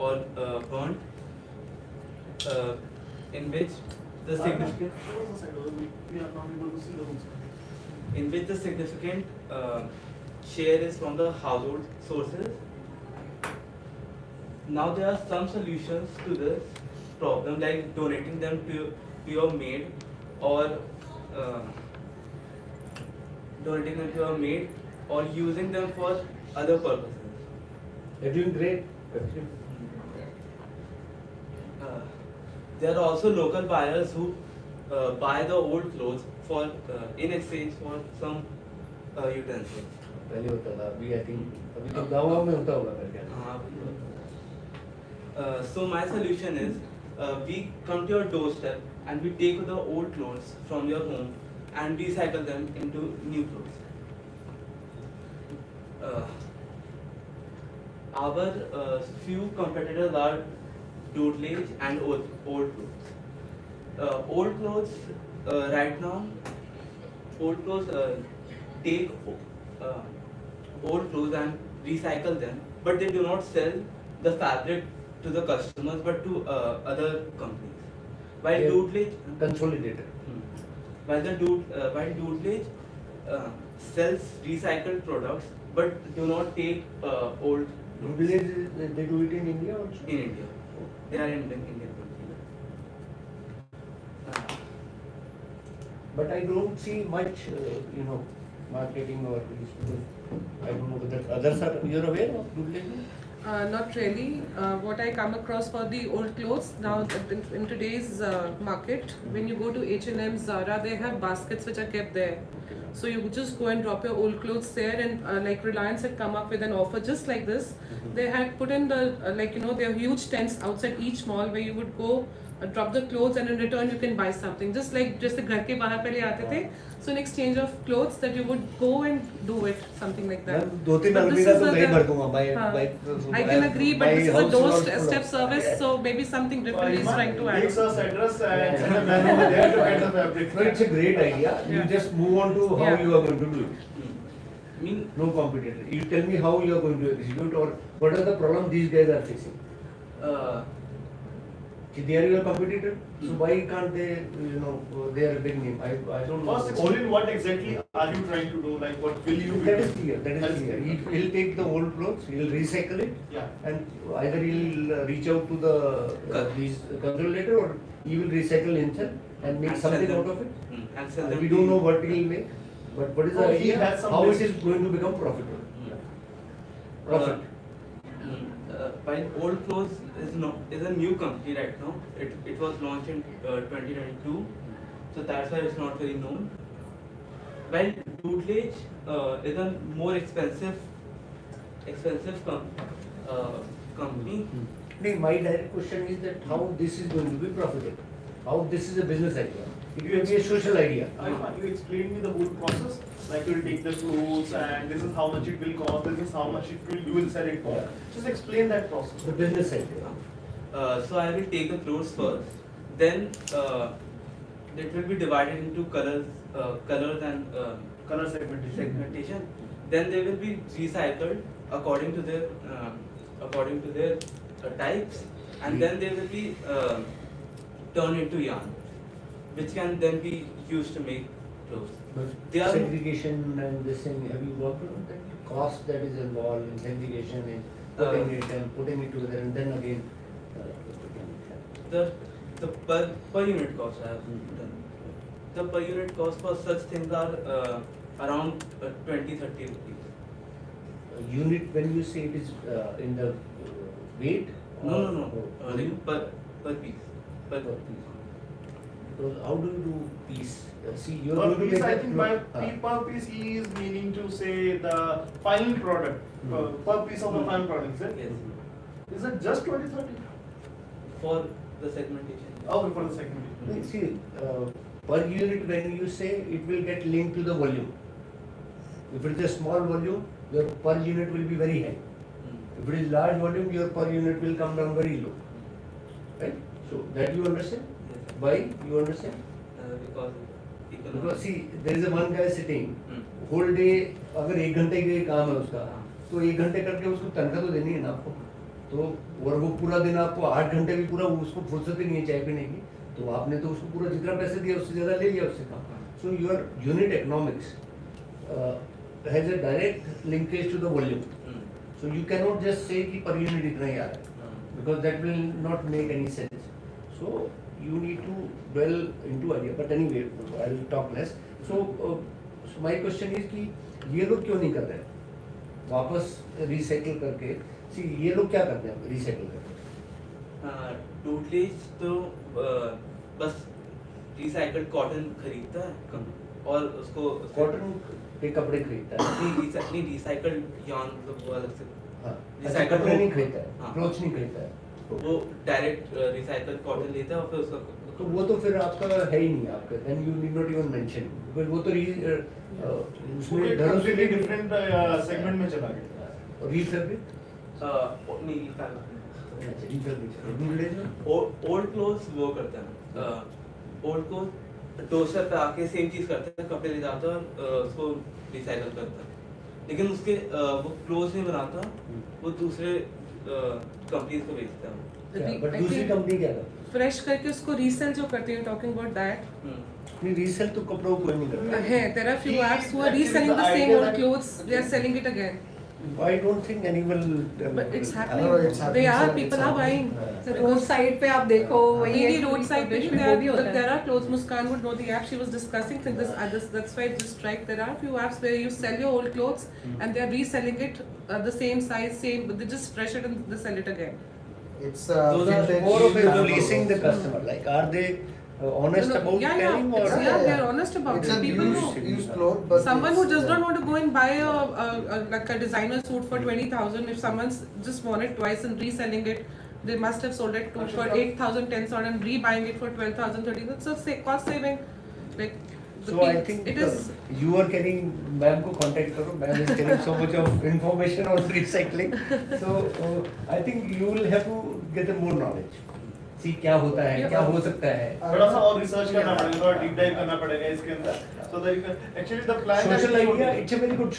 or burnt, in which the significant share is from the household sources. Now there are some solutions to this problem, like donating them to your maid, or donating them to your maid, or using them for other purposes. You're doing great. There are also local buyers who buy the old clothes for in exchange for some utensils. पहले होता था, अभी I think अभी तो गाँव में होता होगा मेरे ख्याल में. So my solution is, we come to your doorstep and we take the old clothes from your home and recycle them into new clothes. Our few competitors are Doodlage and old clothes. Old clothes right now, old clothes take old clothes and recycle them, but they do not sell the fabric to the customers, but to other companies. While Doodlage consolidated. While Doodlage sells recycled products, but do not take old. Doodlage, they do it in India also? In India. They are in Indian country. But I don't see much, marketing or these people. I don't know whether others are. You're aware of Doodlage? Not really. What I come across for the old clothes now in today's market, when you go to H&M, Zara, they have baskets which are kept there. So you just go and drop your old clothes there, and like Reliance had come up with an offer just like this. They had put in the there are huge tents outside each mall where you would go drop the clothes, and in return you can buy something. Just like the घर के बाहर पहले आते थे. So in exchange of clothes that you would go and do it, something like that. But this is I can agree, but this is a doorstep service, so maybe something different is trying to add. Takes us address and send a man over there to get the fabric. No, it's a great idea. You just move on to how you are going to do it. No competitor. You tell me how you are going to execute, or what are the problems these guys are facing. They are your competitor, so why can't they, they are a big name. I don't know. First, explain what exactly are you trying to do, like what will you do? That is clear. He'll take the old clothes, he'll recycle it, and either he'll reach out to the these consolidator, or he will recycle himself and make something out of it. And sell them. We don't know what he'll make, but what is the idea? How it is going to become profitable? Profit. While Old Clothes is a new company right now. It was launched in 2022, so that's why it's not very known. While Doodlage is a more expensive company. My direct question is that how this is going to be profitable? How this is a business idea? It will be a social idea. You explain me the whole process, like you will take the clothes and this is how much it will cost, this is how much you will sell it for. Just explain that process. The business idea. So I will take the clothes first, then it will be divided into colors and Color segmentation. Then they will be recycled according to their types, and then they will be turned into yarn, which can then be used to make clothes. But They are- segregation and this thing, have you worked on that? Cost that is involved in segregation and putting it together, and then again. The per unit cost I have done. The per unit cost for such things are around 20-30 rupees. Unit, when you say it is in the weight? No. Like per piece. Per piece. Because how do you do piece? See, you're Per going to piece, make I that think per piece he is meaning to say the final product. Per piece of the final product, is it? Yes. Is it just 20-30? For the segmentation. Okay, for the segmentation. See, per unit, when you say, it will get linked to the volume. If it is a small volume, your per unit will be very high. If it is large volume, your per unit will come down very low. Right? So that you understand? Yes. Why you understand? Because Because see, there is a one guy sitting, whole day, अगर 1 घंटे के काम है उसका, तो 1 घंटे करके उसको तनख्वाह तो देनी है ना आपको. तो और वो पूरा दिन आपको 8 घंटे भी पूरा उसको फुर्सत ही नहीं है चाय पीने की, तो आपने तो उसको पूरा जितना पैसे दिया उससे ज़्यादा ले लिया उससे कम. So your unit economics has a direct linkage to the volume. So you cannot just say कि per unit इतना ही आ रहा है, because that will not make any sense. So you need to dwell into idea. But anyway, I will talk less. So my question is कि ये लोग क्यों नहीं कर रहे हैं? वापस recycle करके, see ये लोग क्या करते हैं recycle करके? टूटलेज तो बस रिसाइकल्ड कॉटन खरीदता है और उसको कॉटन के कपड़े खरीदता है. नहीं रिसाइकल्ड यार्न मतलब वो अलग से हाँ, Recycle कपड़े नहीं rope. खरीदता है, हाँ. क्लोथ्स नहीं खरीदता है. वो डायरेक्ट रिसाइकल्ड कॉटन लेता है और फिर उसका तो वो तो फिर आपका है ही नहीं आपका, then you need not even mention, because वो तो उसमें घरों से completely different segment में चला गया. ReFabric, नहीं ReFabric, ओल्ड क्लोथ्स वो करता है ओल्ड क्लोथ टोस्टर पे आके सेम चीज करता है, कपड़े ले जाता है और उसको रिसाइकल करता है, लेकिन उसके वो क्लोथ्स नहीं बनाता, वो दूसरे कंपनीज को बेचता है. बट दूसरी कंपनी क्या करती फ्रेश करके उसको रीसेल जो करते हैं, टॉकिंग अबाउट दैट. है? नहीं, रीसेल तो कपड़ों को कोई नहीं करता. है, there are few apps who are reselling the same old clothes, they are selling it again. I don't think anyone will. But it's I happening. don't know, it's They happening, are, sir, people it's are happening. buying. Road side पे आप देखो वही नहीं है, road side पे publish में वो भी होता है. there are clothes. Muskan would know the app she was discussing. Think this that's why it just strike. There are few apps where you sell your old clothes and they are reselling it the same size, same, but they just fresh it and they sell it again. It's Those are vintage More of a clothes. fleasing the customer. Like, are they honest No, about yeah, telling it's, or? yeah, they're honest about It's it. a People know. used cloth, but Someone it's, who does not want to go and buy a like a designer suit for 20,000, if someone's just worn it twice and reselling it, they must have sold it for 8,000, 10,000 and rebuying it for 12,000, 13,000. It's a cost saving. Like the So I peop- think it is. you are carrying, ma'am को contact करो, ma'am is carrying so much of information on recycling. So I think you will have to get more knowledge. See क्या होता है, क्या हो सकता है. थोड़ा सा और रिसर्च करना पड़ेगा, थोड़ा डीप डाइव करना पड़ेगा इसके अंदर. So that you can actually the plan that Social we idea, put- it's a very good